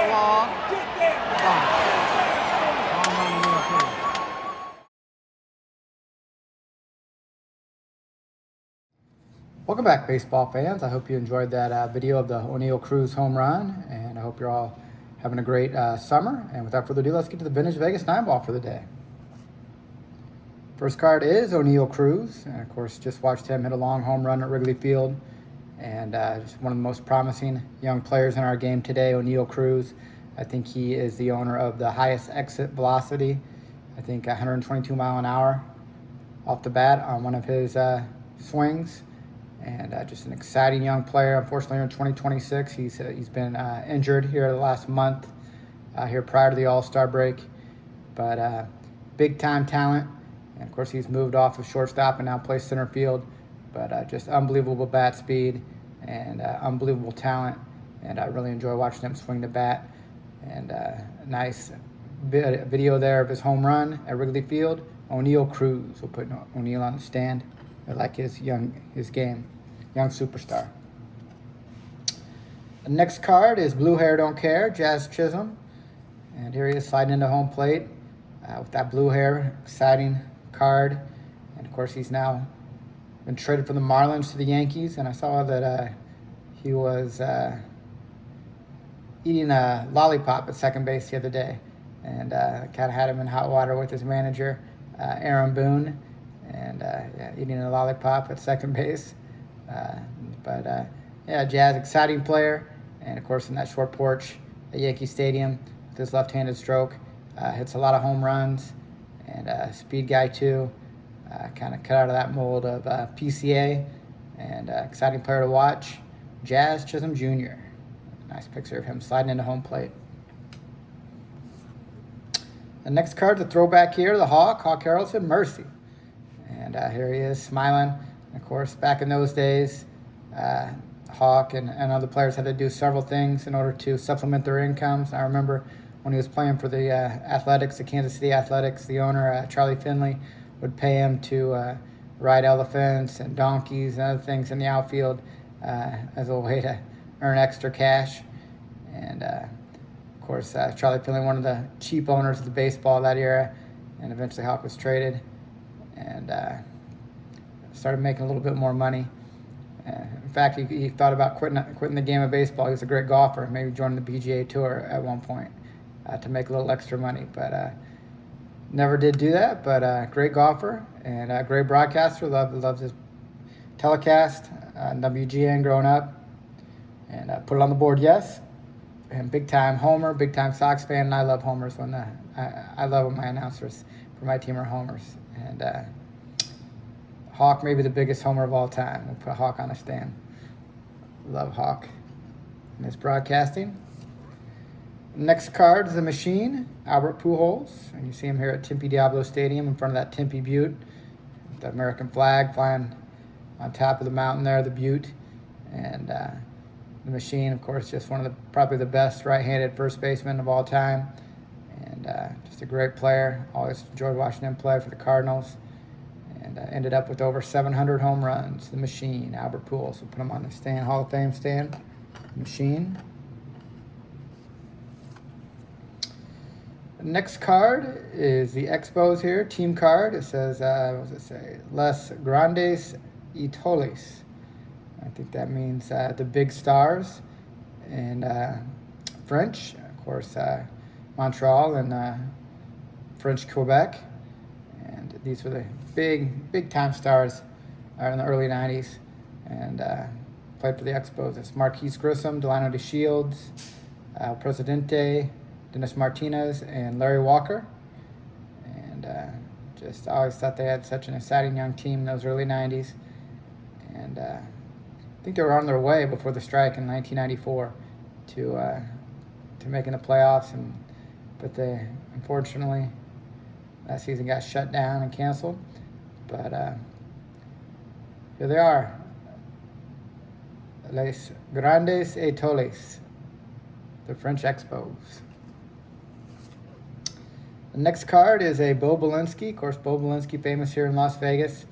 long. Gone. Home run, O'Neal Cruz. Welcome back, baseball fans. I hope you enjoyed that video of the O'Neal Cruz home run, and I hope you're all having a great summer. And without further ado, let's get to the vintage Vegas 9 ball for the day. First card is O'Neal Cruz, and of course just watched him hit a long home run at Wrigley Field, and just one of the most promising young players in our game today, O'Neal Cruz. I think he is the owner of the highest exit velocity, I think 122 mile an hour off the bat on one of his swings, and just an exciting young player. Unfortunately, in 2026, he's been injured here the last month here prior to the All-Star break, but big time talent. And of course, he's moved off of shortstop and now plays center field. But just unbelievable bat speed and unbelievable talent. And I really enjoy watching him swing the bat. And a nice video there of his home run at Wrigley Field. O'Neal Cruz. We'll put O'Neal on the stand. I like his game. Young superstar. The next card is Blue Hair Don't Care, Jazz Chisholm. And here he is sliding into home plate with that blue hair. Exciting card. And of course, he's now been traded from the Marlins to the Yankees, and I saw that he was eating a lollipop at second base the other day, and kind of had him in hot water with his manager, Aaron Boone, and yeah, eating a lollipop at second base. Yeah, Jazz, exciting player, and of course in that short porch at Yankee Stadium with his left-handed stroke, hits a lot of home runs, and speed guy too. Kind of cut out of that mold of PCA, and exciting player to watch. Jazz Chisholm Jr. Nice picture of him sliding into home plate. The next card, the throwback here, the Hawk Harrelson, Mercy. And here he is smiling. And of course, back in those days, Hawk and other players had to do several things in order to supplement their incomes. I remember when he was playing for the Athletics, the Kansas City Athletics, the owner, Charlie Finley, would pay him to ride elephants and donkeys and other things in the outfield as a way to earn extra cash. And of course, Charlie Finley, one of the cheap owners of the baseball that era, and eventually Hawk was traded and started making a little bit more money. In fact, he thought about quitting the game of baseball. He was a great golfer, maybe joining the PGA Tour at one point to make a little extra money, but never did do that. But great golfer and great broadcaster. Loves his telecast, WGN growing up, and put it on the board, yes. And big time homer, big time Sox fan, and I love homers when I love when my announcers for my team are homers. And Hawk may be the biggest homer of all time. We'll put Hawk on a stand. Love Hawk and his broadcasting. Next card is the Machine, Albert Pujols. And you see him here at Tempe Diablo Stadium in front of that Tempe Butte. The American flag flying on top of the mountain there, the Butte. And the Machine, of course, just one of probably the best right-handed first basemen of all time. And just a great player. Always enjoyed watching him play for the Cardinals. And ended up with over 700 home runs. The Machine, Albert Pujols. We'll put him on the stand, Hall of Fame stand. Machine. The next card is the Expos here, team card. It says, what does it say? Los Grandes Itoles. I think that means the big stars in French. Of course, Montreal and French Quebec. And these were the big time stars in the early 90s. And played for the Expos. It's Marquise Grissom, Delano DeShields, Presidente, Dennis Martinez, and Larry Walker. And just always thought they had such an exciting young team in those early 90s. And I think they were on their way before the strike in 1994 to making the playoffs. But they, unfortunately, that season got shut down and canceled. But here they are. Les Grandes Etoiles, the French Expos. The next card is a Bo Belinsky. Of course, Bo Belinsky, famous here in Las Vegas.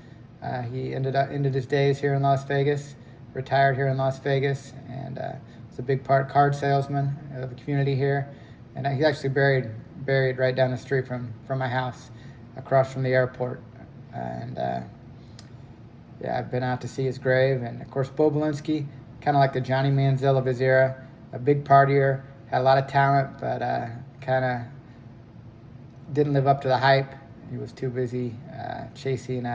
He ended his days here in Las Vegas, retired here in Las Vegas, and was It's a big card salesman of the community here, and he's actually buried right down the street from my house, across from the airport. And yeah, I've been out to see his grave. And of course, Bo Belinsky, kind of like the Johnny Manziel of his era, a big partier, had a lot of talent, but kind of didn't live up to the hype. He was too busy chasing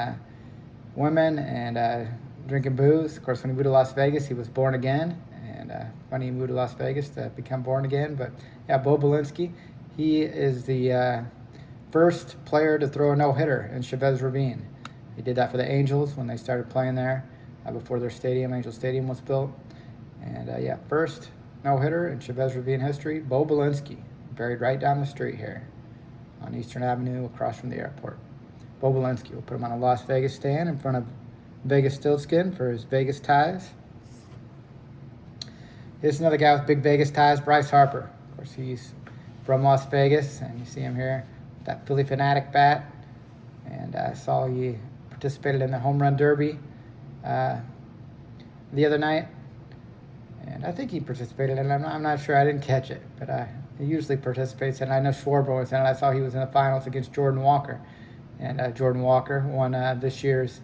women and drinking booze. Of course, when he moved to Las Vegas, he was born again. And funny he moved to Las Vegas to become born again. But yeah, Bo Belinsky, he is the first player to throw a no-hitter in Chavez Ravine. He did that for the Angels when they started playing there before their stadium, Angel Stadium, was built. And yeah, first no-hitter in Chavez Ravine history, Bo Belinsky, buried right down the street here on Eastern Avenue across from the airport. Bo Belinsky, we'll put him on a Las Vegas stand in front of VEGASTILTSKIN for his Vegas ties. Here's another guy with big Vegas ties, Bryce Harper. Of course, he's from Las Vegas, and you see him here with that Philly Fanatic bat. And I saw he participated in the Home Run Derby the other night. And I think he participated in it. I'm not sure. I didn't catch it, but he usually participates in it. I know Schwarber was in it. I saw he was in the finals against Jordan Walker. And Jordan Walker won this year's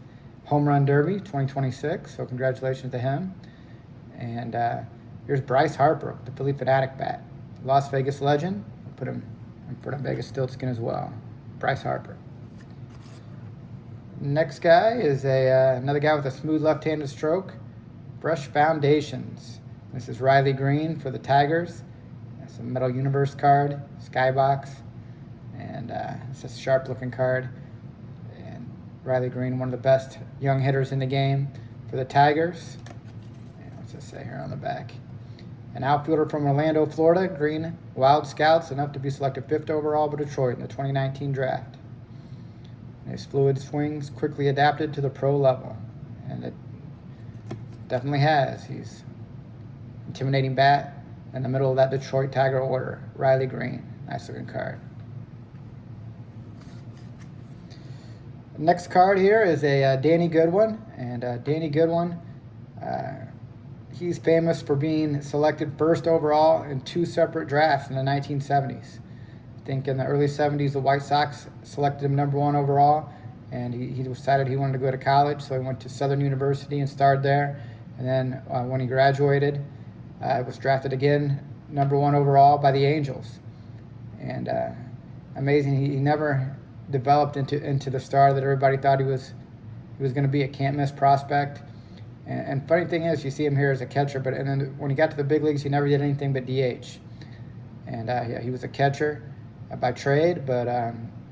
Home Run Derby 2026, so congratulations to him. And here's Bryce Harper, the Philly Fanatic bat. Las Vegas legend. We'll put him in front of VEGASTILTSKIN as well. Bryce Harper. Next guy is another guy with a smooth left-handed stroke. Fresh Foundations. This is Riley Green for the Tigers. That's a Metal Universe card, Skybox. And it's a sharp-looking card. And Riley Green, one of the best young hitters in the game for the Tigers. And what's it say here on the back? An outfielder from Orlando, Florida. Green, Wild Scouts, enough to be selected 5th overall by Detroit in the 2019 draft. And his fluid swings quickly adapted to the pro level. And it definitely has. He's intimidating bat in the middle of that Detroit Tiger order. Riley Green, nice looking card. Next card here is a Danny Goodwin, and Danny Goodwin, he's famous for being selected 1st overall in 2 separate drafts in the 1970s. I think in the early 70s, the White Sox selected him number 1 overall, and he decided he wanted to go to college, so he went to Southern University and started there. And then when he graduated, was drafted again number 1 overall by the Angels. And amazing, he never developed into the star that everybody thought he was going to be, a can't-miss prospect. And funny thing is, you see him here as a catcher, but then when he got to the big leagues, he never did anything but DH. And yeah, he was a catcher by trade, but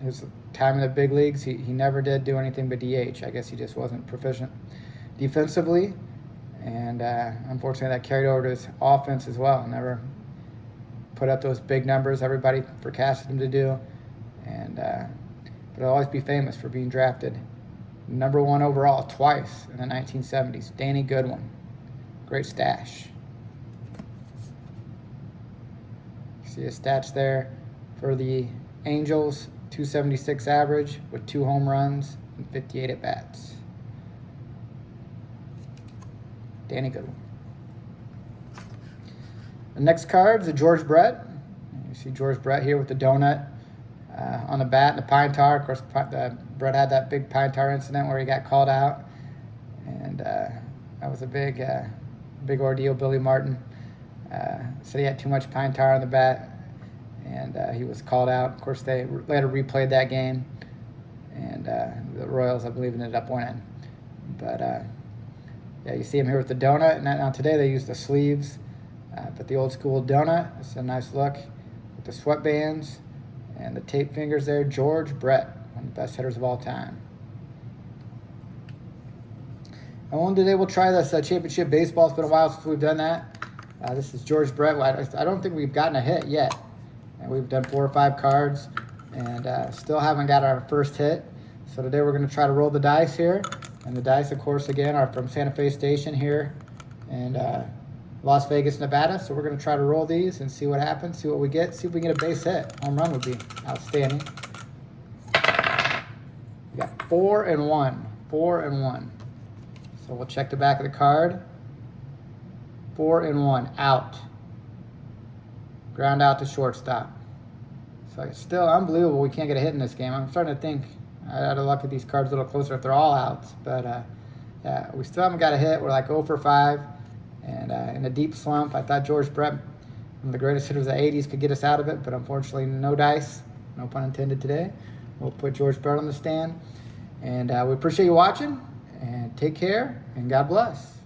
his time in the big leagues, he never did do anything but DH. I guess he just wasn't proficient defensively. And unfortunately, that carried over to his offense as well. Never put up those big numbers everybody forecasted him to do. And but he'll always be famous for being drafted number 1 overall twice in the 1970s. Danny Goodwin. Great stash. See his stats there for the Angels. 276 average with 2 home runs and 58 at-bats. Danny Goodwin. The next card is a George Brett. You see George Brett here with the donut on the bat and the pine tar. Of course, Brett had that big pine tar incident where he got called out. And that was a big ordeal. Billy Martin said he had too much pine tar on the bat, and he was called out. Of course, they later replayed that game, and the Royals, I believe, ended up winning. But yeah, you see him here with the donut. And now today they use the sleeves, but the old school donut, it's a nice look with the sweatbands and the tape fingers there. George Brett, one of the best hitters of all time. And one today we'll try this championship baseball. It's been a while since we've done that. This is George Brett. I don't think we've gotten a hit yet. And we've done 4 or 5 cards and still haven't got our first hit. So today we're going to try to roll the dice here. And the dice, of course, again, are from Santa Fe Station here in Las Vegas, Nevada. So we're going to try to roll these and see what happens, see what we get, see if we can get a base hit. Home run would be outstanding. We got 4 and 1. 4 and 1. So we'll check the back of the card. 4-1, out. Ground out to shortstop. So it's still unbelievable we can't get a hit in this game. I'm starting to think I'd have to look at these cards a little closer if they're all outs. But yeah, we still haven't got a hit. We're like 0 for 5. And in a deep slump, I thought George Brett, one of the greatest hitters of the 80s, could get us out of it. But unfortunately, no dice. No pun intended today. We'll put George Brett on the stand. And we appreciate you watching. And take care. And God bless.